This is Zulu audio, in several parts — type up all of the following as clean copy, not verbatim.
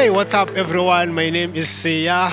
Hey, what's up everyone? My name is Siya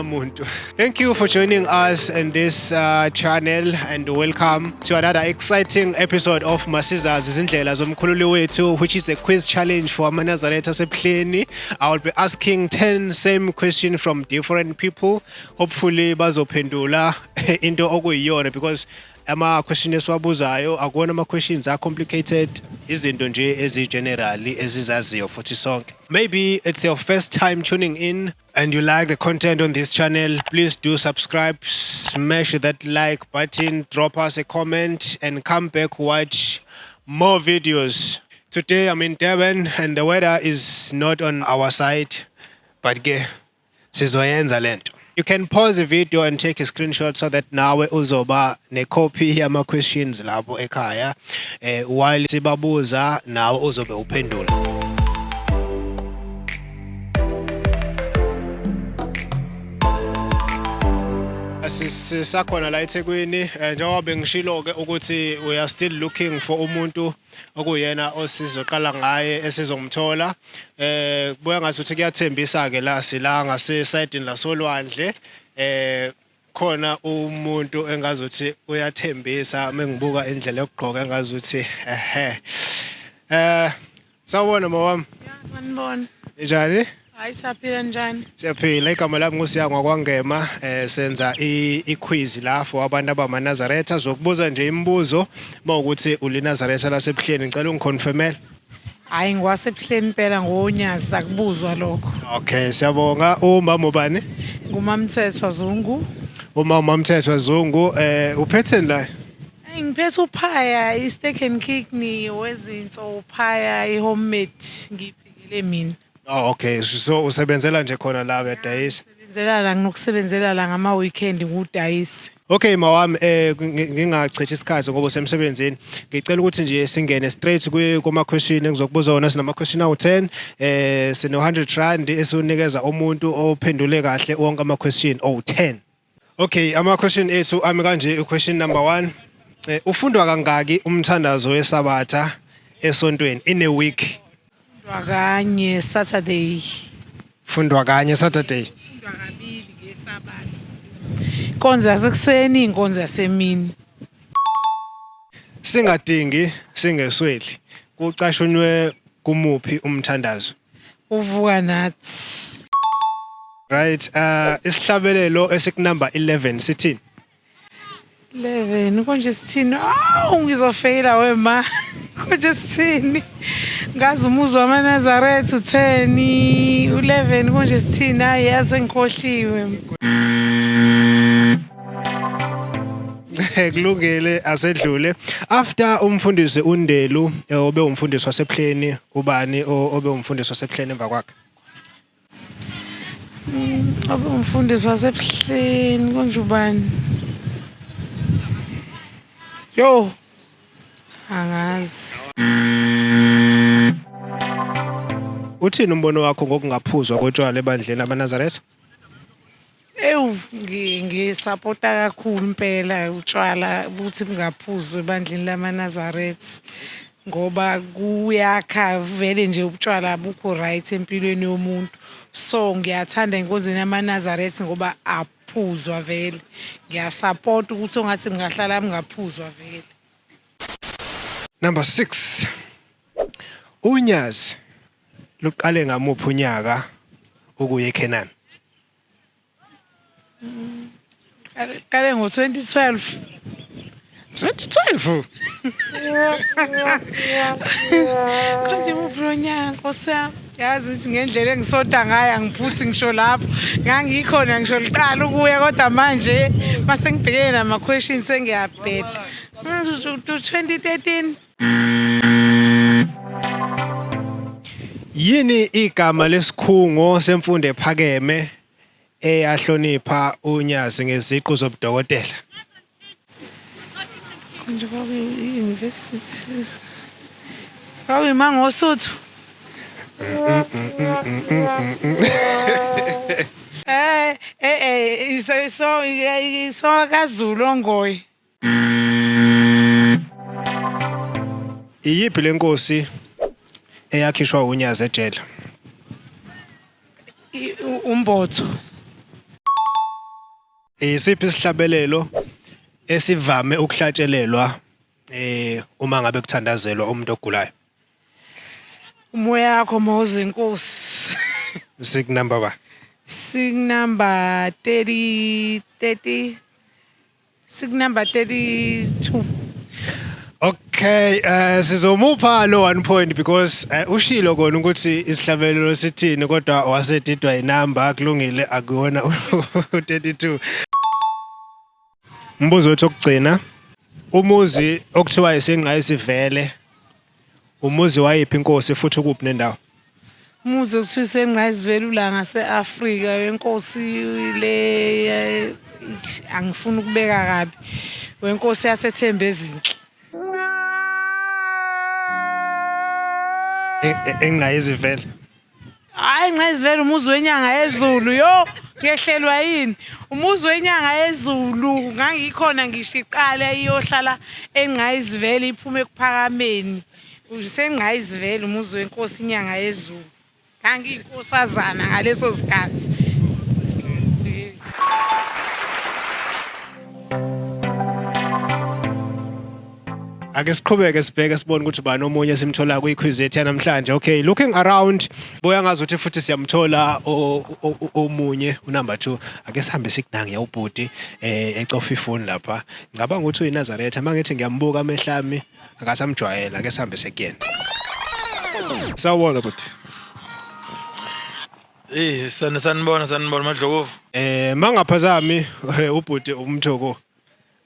Muntu. Thank you for joining us in this channel and welcome to another exciting episode of Masizazi, Izindlela, Zomkhululi, Wethu, which is a quiz challenge for Nazareth Sepleni. I will be asking 10 same questions from different people. Hopefully bazophendula into okuyiyona because ama-question esiwabuzayo akuwona ama-questions are-complicated, izinto nje ezi-generally ezizaziyo futhi sonke. Maybe it's your first time tuning in and you like the content on this channel, please do subscribe, smash that like button, drop us a comment and come back watch more videos. Today I'm in Durban and the weather is not on our side, but ke sizoyenza lento. You can pause the video and take a screenshot so that nawe uzoba ne copy yama questions labo ekhaya while sibabuza nawe uzobe uphendula. Sisakhona la eThekwini njengoba bengishilo-ke ukuthi we are still looking for umuntu okuyena osizoqala ngaye esizomthola. Kubuya ngazuthi kuyathembisa-ke la sila ngasesayidini lasolwandle. Khona umuntu engazuthi uyathembisa mengibuka indlela yokugqoka engazuthi sawubona mawami. Sanibona. Njani? Hayi saphila njani? Siyaphila, igama lami nguSiya kwaNgema, senza i-quiz la for abantu abamaNazaretha. Zokubuza nje imibuzo mawukuthi uliNazaretha lasebuhleni, ngicela ungiconfirmele. Hayi ngwasebuhleni impela ngonyazi akubuzwa lokho. Okay, siyabonga. Umama ubani? NguMamthethwa Zungu. Umama Mthethwa Zungu, uphetheni la? Ngiphethe uphaya i-steak and kidney wezinso uphaya i-homemade ngiphekele mina. Oh, okay. So usebenzela nje khona la uyadayisa? Usebenzela la nginokusebenzela la ngama-weekend ngudayisi. Okay mawami, ngingachithi isikhathi ngoba usemsebenzini. Ngicela ukuthi nje singene straight kuma-question engizokubuza wona. Sinama-question awu-10. Sino-100 esiwunikeza umuntu ophendule kahle wonke ama-question awu-10. Okay, ama-question ethu ami kanje. Question number 1. Ufundwa kangaki umthandazo weSabatha esontweni in a week? Kanye Saturday. Fundwa kanye Saturday. Fundwa kabili ngeSabatha. Inkonzo yasekuseni, inkonzo yasemini. Singadingi, singesweli. Kucashunwe kumuphi umthandazo? Uvuka nathi. Right, isihlabelelo esikunumber 11 sithini? 11 konje sithini? Awu ngizofeyila wema. Konje sithini? Ngazi umuzi wamaNazaretha u10, u11 konje sithini? Hayi yazi ngikhohliwe. Kulungile asedlule. After umfundisi uNdelu obe umfundisi wasebuhleni, ubani obe umfundisi wasebuhleni emva kwakhe? Obe umfundisi wasebuhleni konje ubani? Yo. Angazi. Uthini umbono wakho ngokungaphuzwa kotshwala ebandleni lamaNazaretha? Ngisupporta kakhulu impela utshwala ukuthi bungaphuzwa ebandleni lamaNazaretha ngoba kuyakha vele nje utshwala bukho right empilweni yomuntu. So ngiyathanda inkonzweni yamaNazaretha ngoba aphuzwa vele. Ngiyasupport ukuthi ongathi ngahlala ngaphuzwa vele. Number 6. Unyazi luqale ngamuphi unyaka ukuye eKenani? Kale ngo2012. 2012. Konje muphunyaka nkosami. Yazi ukuthi ngendlela engisoda ngayo angiphuthi ngisho lapho. Ngangikhona ngisho liqala ukuya kodwa manje mase ngibhekene nama questions engiyabheda. 2013. Yini igama lesikhungo semfundo ephakeme eyahlonipha unyazi ngeziqu zobudokotela? Konje university. Mangosuthu. So kaZulu ongoyi. Iyiphi lenkosi eyakhishwa unyazi ejele? Umbotho. Isiphi isihlabelelo esivame ukuhlatshelelwa uma ngabe kuthandazelwa umuntu ogulayo? Umoya wakho mawuze inkosi. Sig number ba? Sig number 30. Sig number 32. Okay, sizomupha lo 1 point because ushilo kona ukuthi isihlabelelo sithini kodwa wasedidwa inamba kulungile akuyona 32. Mbuzo wethu okugcina, umuzi okuthiwa isenqa isivele, umuzi wayiphi inkosi futhi ukuphi nendawo? Umuzi okuthiwa isenqa isivele ula ngase-Afrika wenkosi le angifuni ukubeka kabi. Wenkosi yaseThembezinhle. Engqayizivele. Hayi ngayizivela umuzi wenyanga yezulu yo ngehlelwa yini umuzi wenyanga yezulu ngangikhona ngisho iqala iyohlala engqayizivele iphume ekuphakameni usengqayizivele umuzi wenkosi inyanga yezulu ngangiyinkosazana ngaleso sikhathi. Ake siqhubeke sibheke sibone ukuthi bani omunye simthola kwi-quiz yethu namhlanje. Okay, looking around boya ngazuthi futhi siyamthola omunye unumber 2. Ake sihambe sikunange yawubhuti ecofa ifoni lapha. Ngicabanga ukuthi uyiNazaretha mangithi ngiyambuka amehlami akasamjwayela. Ake sihambe sekuyena. Sawubona bhuti. Sanibona madlokovu. Mangaphazami ubhuti umthoko.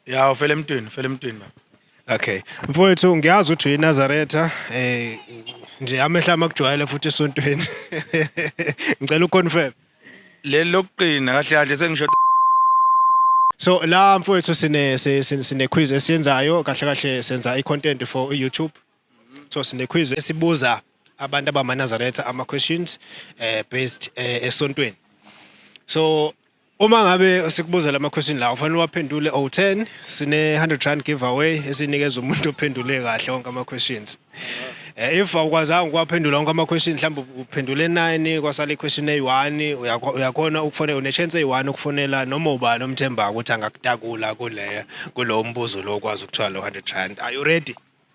Ya ufele emntwini baba. Okay. Mfowethu ngiyazi ukuthi uyiNazaretha nje amehla amakujwayele futhi esontweni. Ngicela uconfirm. Leli lokuqina kahle kahle sengisho. So la mfowethu sine quiz esiyenzayo kahle kahle senza icontent for YouTube. So sine quiz esibuza abantu abamaNazaretha ama questions based esontweni. So uma ngabe sikubuza lama question la ufanele waphendule 010 sine 100 rand giveaway esinikeza umuntu ophendule kahle wonke ama questions. If awukwazanga ukwaphendula wonke ama questions mhlawumbe uphendule 9 kwasala iquestion eyi1 uyakhona ukufonela une chance eyi1 ukufonela noma ubani omthemba ukuthi angakutakula kulo mbuzo lo kwazi ukuthola lo 100 rand. Are you ready?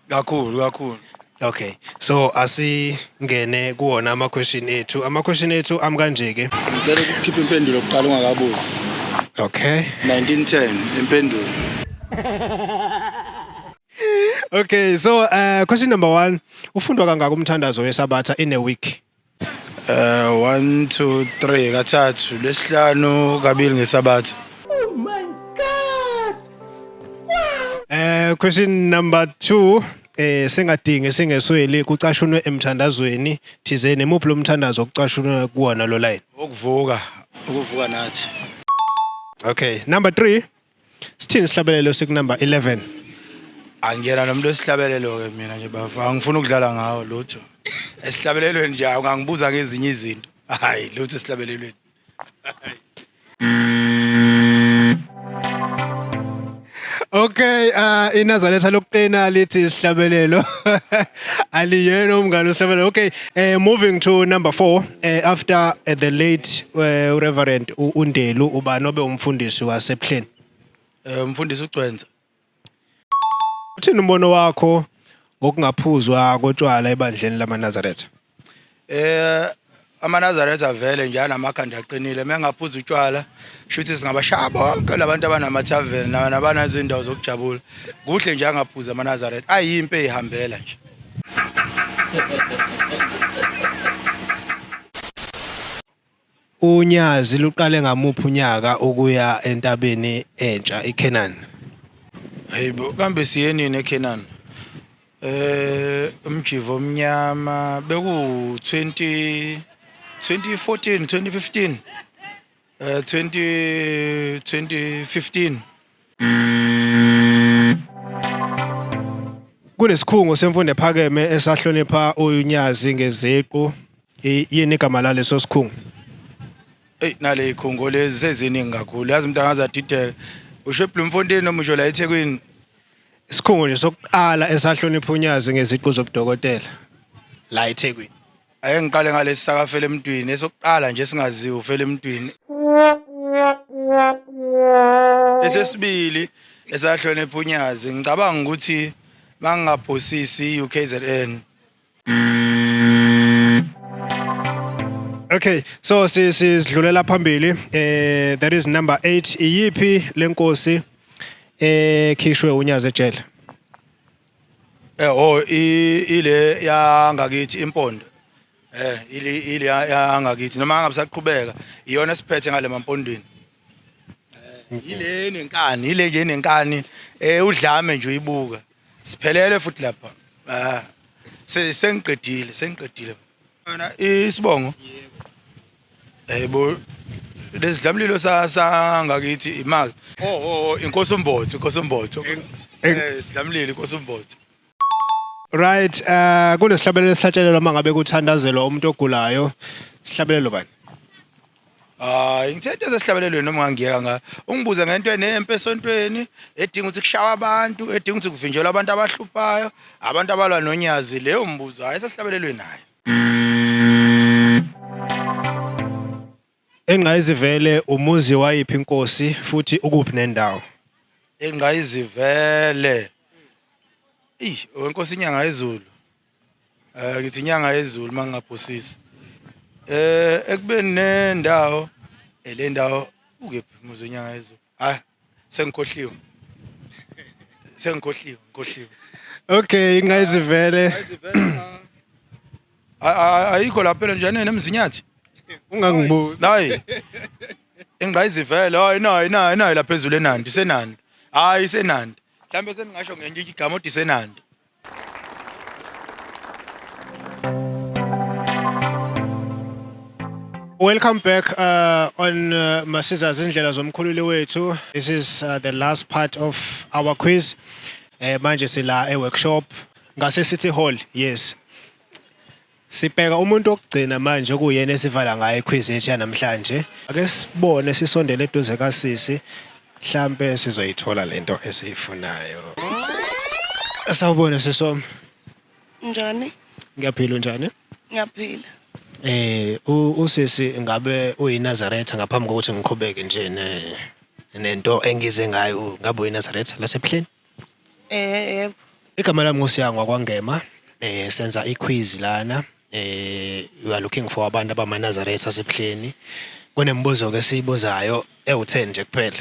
Kakhulu. Okay, so asingene kuwona ama question ethu. Ama question ethu kanje ke. Ngicela ukukhipha impendulo oqala ungakabuzi. Okay. 1910 impendulo. Okay, so question number 1. Ufundwa kangaka umthandazo weSabatha in a week? 1 2 3 kathathu lesihlanu kabili ngeSabatha. Oh my god. Wow. Question number 2. Singadingi singesweli kucashunwe emthandazweni thizeni muphi lo mthandazo okucashunwe kuwona lo line? Ukuvuka nathi. Okay, number 3. Sithini isihlabelelo siku number 11? Angiyena nomuntu esihlabelelo ke mina nje bava angifuni ukudlala ngawo lutho. Esihlabelelweni nje ungangibuza ngezinye izinto. Hayi lutho esihlabelelweni. Okay, iNazaretha lokuqina lithi isihlabelelo. Aliyena umngane isihlabelelo. Okay, moving to number 4. After the late Reverend uNdelu uba nobe umfundisi wasePleni. Umfundisi uCwenza. Uthini umbono wakho ngokungaphuzwa kotshwala ebandleni lamaNazaretha? AmaNazaretha vele nje anamakhanda aqinile mengaphuza utshwala shuthi singabashaba bonke labantu abanama-tavern nabanazindawo zokujabula kuhle nje angaphuza amaNazaretha ayimpe eyihambela nje. Unyazi luqale ngamuphi unyaka ukuya entabeni entsha iKenani? Hayibo kambe siyenini eKenani? Umjivo omnyama beku 2014 2015 2015 Kunesikhungo semfundo ephakeme esahlonipha unyazi ngeziqu yini igama laleso sikhungo? Nale ikhungo lezi seziningi kakhulu yazi umuntu angazadideka usho eBloemfontein noma usho la eThekwini. Isikhungo nje sokuqala esahlonipha unyazi ngeziqu zobudokotela la eThekwini. ake ngiqale ngalesi sakafela emntwini esokuqala nje singaziwe ufela emntwini esesibili esahlonipha unyazi ngicabanga ukuthi mangingaphosisi UKZN. Okay, so sidlulela phambili. That is number 8. Iyiphi lenkosi khishwe unyazi ejele? Ile yangakithi impondo. Ile yangakithi noma ngabisaqhubeka iyona siphethe ngale mampondweni. Ile nenkani, ile nje nenkani udlame nje uyibuka. Siphelele futhi lapha. Sengiqedile. Yona isibongo. Yebo lesidlamlilo sangakithi imali. Inkosi umbotho. Sidlamlilo inkosi umbotho. Right, kunesihlabelelo esihlatshelelwa mangabe kuthandazelwa umuntu ogulayo. Sihlabelelo bani? Ngithethe esihlabelelweni noma ngiyeka nga. Ungibuza ngento enempe esontweni edinga ukuthi kushawa abantu, edinga ukuthi kuvinjelwe abantu abahluphayo, abantu abalwa nonyazi leyo mbuzo hayi esihlabelelweni naye. Engqayizivele umuzi wayiphi inkosi futhi ukuphi nendawo? Engqayizivele wenkosi inyanga yezulu. Ngithi inyanga yezulu mangingaphosisi. Ekubeni nendawo le ndawo ukephi umuzi wenyanga yezulu. Sengikhohliwe. Okay, ingqayizivele. Ayikho lapha njani nemzinyathi. Ungangibuza. Hayi. Engqayizivele hayi lapha phezulu eNandi senandi. Hayi senandi. Mhlambe seningasho ngenye igama odi senandi. Welcome back on Masizazi Izindlela Zomkhululi Wethu. This is the last part of our quiz. Manje sila workshop ngase City Hall. Yes. Sibheka umuntu okugcina manje okuyena esivala ngaye quiz yethu namhlanje. Ake sibone sisondele eduze kaSisi. Mhlambe sizoyithola lento esiyifunayo. Sawubona Sisom. Njani? Ngiyaphila njani? Ngiyaphila. Usisi ngabe uyiNazaretha ngaphambi kokuthi ngiqhubeke nje nento engize ngayo ngabe uyiNazaretha lasePhleni? Yebo. Igama lami nguSiyangwa kwaNgema. Senza iquiz lana. You are looking for abantu abamaNazaretha asePhleni. Kunembuzo ke siyibuzayo e10 nje kuphela.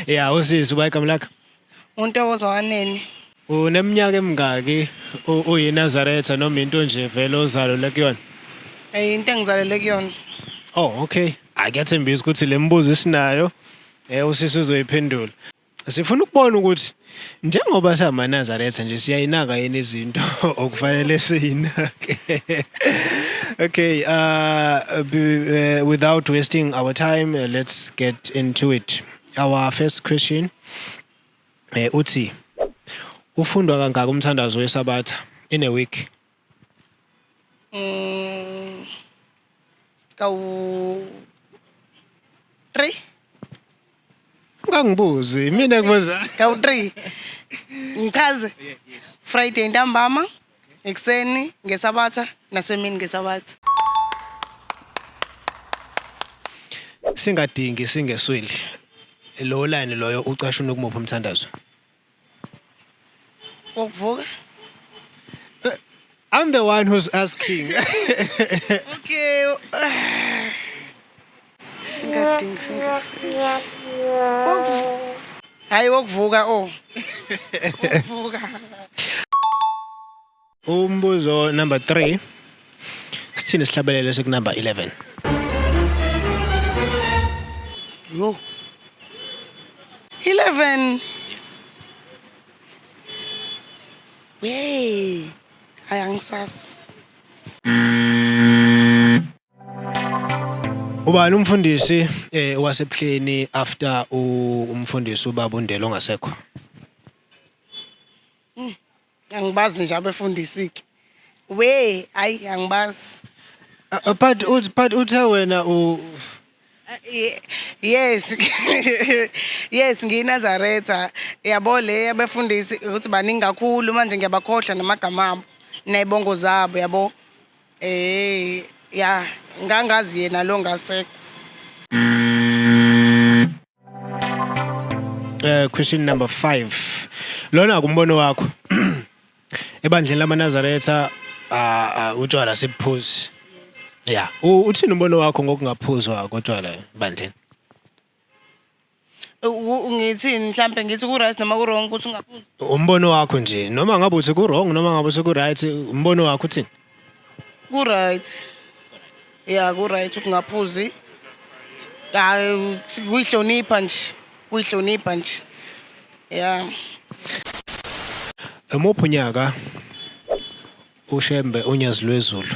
Yeah, usisi uba igama lakho? Untokozo waneni? Uneminyaka emingaki uyiNazaretha noma into nje vele ozalwe kuyona? Into engizalele kuyona. Oh, okay. Akuyathembisa ukuthi lembuzo isinayo usisi uzoyiphendula. Sifuna ukubona ukuthi njengoba samaNazaretha nje siyayinaka yini izinto okufanele siyinake. Okay, without wasting our time, let's get into it. Our first question uthi ufundwa kangaka umthandazo weSabatha in a week? Kawu 3. Ngangibuzi mina kubuza. Kawu 3. Ngichaze. Friday ntambama, ekseni ngeSabatha nasemini ngeSabatha. Singadingi singesweli. Lo line loyo ucasha ukumupha umthandazo. Wokuvuka? I'm the one who's asking. Okay. Singadingi. Hayi wokuvuka Wokuvuka. Umbuzo number 3. Sithini sihlabelele seku number 11? Yo. 11. Wey. Ayangisasi. Ubani umfundisi wasePhleni after umfundisi ubaba uNdelo ongasekho? Angibazi nje abefundisiki. We, hayi angibazi. But uthe wena Yes. Yes, ngiyiNazaretha. Yabo le abefundisi ukuthi baningi kakhulu manje ngiyabakhohlwa namagama abo. nebongo zabo yabo. Ya ngangazi yena lo ngasekho. Question number 5. Lona kumbono wakho. Ebandleni lamaNazaretha utshwala sibuphuzi. Yeah. Uthini umbono wakho ngokungaphuzwa kotshwala ebandleni? Ngithini mhlambe ngithi ku right noma ku wrong ukuthi ungaphuzi. Umbono wakho nje noma ngabe uthi ku wrong noma ngabe uthi ku right umbono wakho uthini? Ku right. Yeah, ku right ukungaphuzi. Kuyihlonipha nje. Kuyihlonipha nje. Yeah. Emuphi unyaka uShembe unyazi lwezulu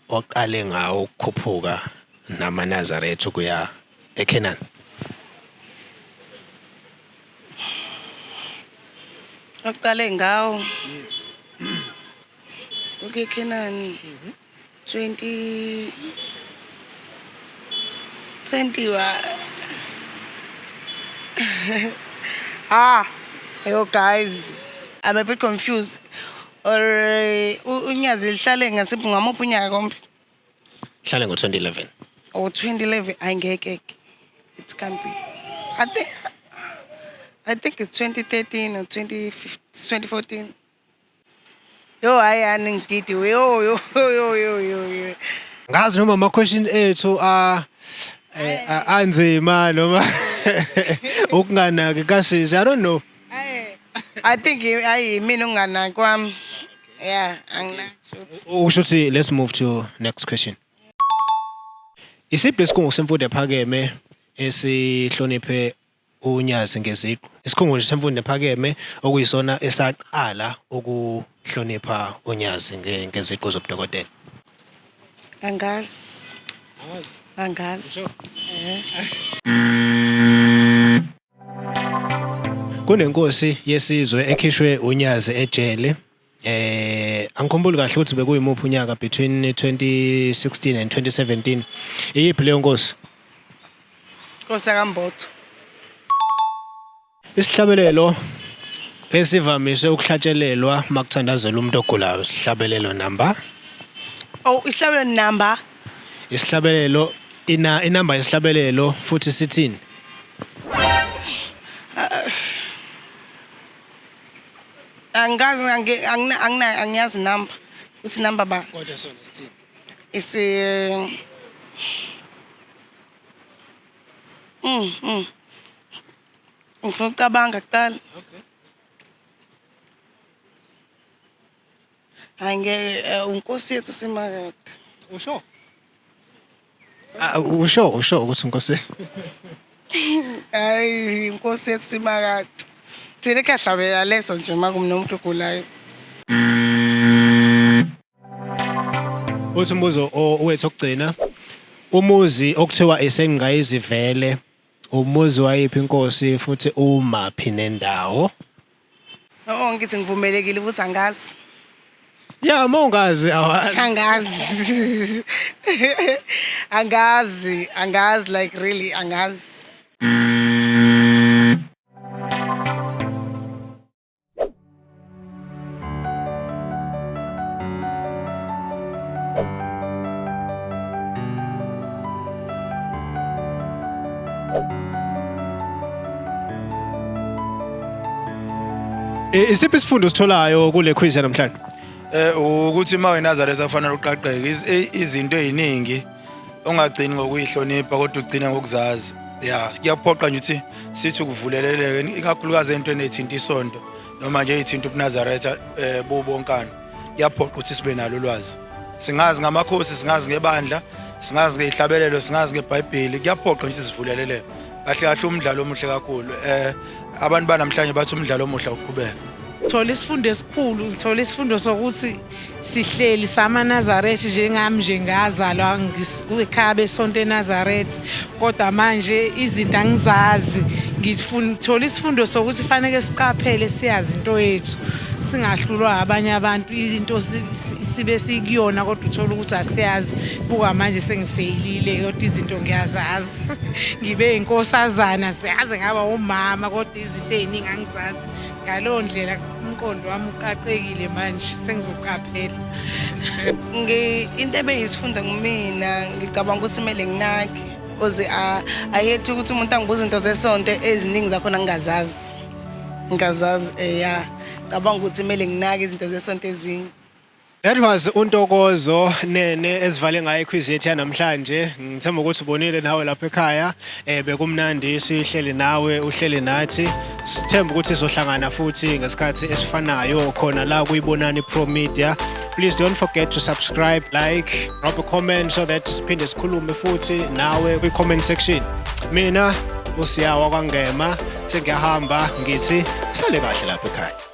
oqale ngawo ukukhuphuka namaNazaretha kuya eKenani? Oqale ngawo. Yes. Okay, Kenan. 2021. Yo guys, I'm a bit confused. Or unyazi lihlale ngasiphi ngamuphi unyaka kombi? Hlale ngo-2011. Oh, 2011 angeke. It can't be. I think it's 2013 or 2014. Yo, ayani ngididi. Yo. Ngazi noma ama-question ethu anzima noma ukunganaki kasisi. I don't know. I think mina unganaki kwami. Yeah, Usho ukuthi let's move to next question. Isiphi isikhungo semfundo ephakeme esihloniphe unyazi ngeziqu? Isikhungo semfundo ephakeme okuyisona esaqala ukuhlonipha unyazi ngeziqu zobudokotela. Angazi. Kunenkosi yesizwe ekhishwe unyazi ejele. Angikhumbuli kahle ukuthi bekuyimuphi unyaka between 2016 and 2017. Iyiphi leyo nkosi? Nkosi yakamboto. Isihlabelelo esivamise ukuhlatshelelwa makuthandazelwa umuntu ogulayo. Isihlabelelo number? Oh, isihlabelelo number. Isihlabelelo inamba yesihlabelelo futhi sithini? Angiyazi number. Uthi number ba? Kodwa sona sithini? Ngifuna ukucabanga kuqala. Okay. Unkosi yethu simakade. Usho? Usho ukuthi inkosi. Hayi, inkosi yethu simakade. Thina ekhahla leso nje makunomuntu ogulayo. Uthi umbuzo owethu okugcina. Umuzi okuthiwa isengqayizivele. Umuzi wayiphi inkosi futhi umaphi nendawo? Ngithi ngivumelekile ukuthi angazi. Yeah, mongazi awazi. Angazi like really angazi. Isiphi isifundo sitholayo kule quiz namhlanje? Ukuthi ma weNazaretha kufanele uqaqeke izinto eziningi ongagcini ngokuyihlonipha kodwa ugcina ngokuzazi. Yeah, kuyaphoqa nje ukuthi sithi ukuvuleleleke ikakhulukazi entweni ethinta isonto noma nje ethinta uNazaretha bobonkana. Kuyaphoqa ukuthi sibe nalo ulwazi. Singazi ngamakhosi, singazi ngebandla, singazi ngezihlabelelo, singazi ngeBhayibheli. Kuyaphoqa nje sivuleleleke. Kahle umdlalo omuhle kakhulu. Abantu banamhlanje bathi umdlalo omuhle uqhubeka. Thola isifundo esikhulu, thola isifundo sokuthi sihleli samaNazaretha njengami nje ngazalwa ngikhaya besonto eNazaretha kodwa manje izinto angizazi. Thola isifundo sokuthi fanele siqaphele siyazi into yethu. Singahlulwa abanye abantu izinto sibe sikuyona kodwa uthola ukuthi asiyazi. Buka manje sengifeyilile kodwa izinto ngiyazazi. Ngibe inkosazana siyazi ngaba umama kodwa izinto eziningi angizazi. Ngalo ndlela umqondo wami uqaqekile manje sengizoqaphela. Into ebeyisifunda kumina ngicabanga ukuthi kumele nginake because ayethi ukuthi umuntu angibuza into zesonto eziningi zakhona ngingazazi ya ngicabanga ukuthi kumele nginake izinto zesonto ezinye. That was untokozo Nene esivale ngayo iquiz yethu yanamhlanje. Ngithemba ukuthi ubonile nawe lapha ekhaya bekumnandi sihleli nawe uhleli nathi. Sithemba ukuthi sizohlangana futhi ngesikhathi esifanayo khona la kuyibonani Pro Media. Please don't forget to subscribe, like, drop a comment so that siphinde sikhulume futhi nawe kwi-comment section. Mina usiyawa kwangema sengiyahamba ngithi sale kahle lapha ekhaya.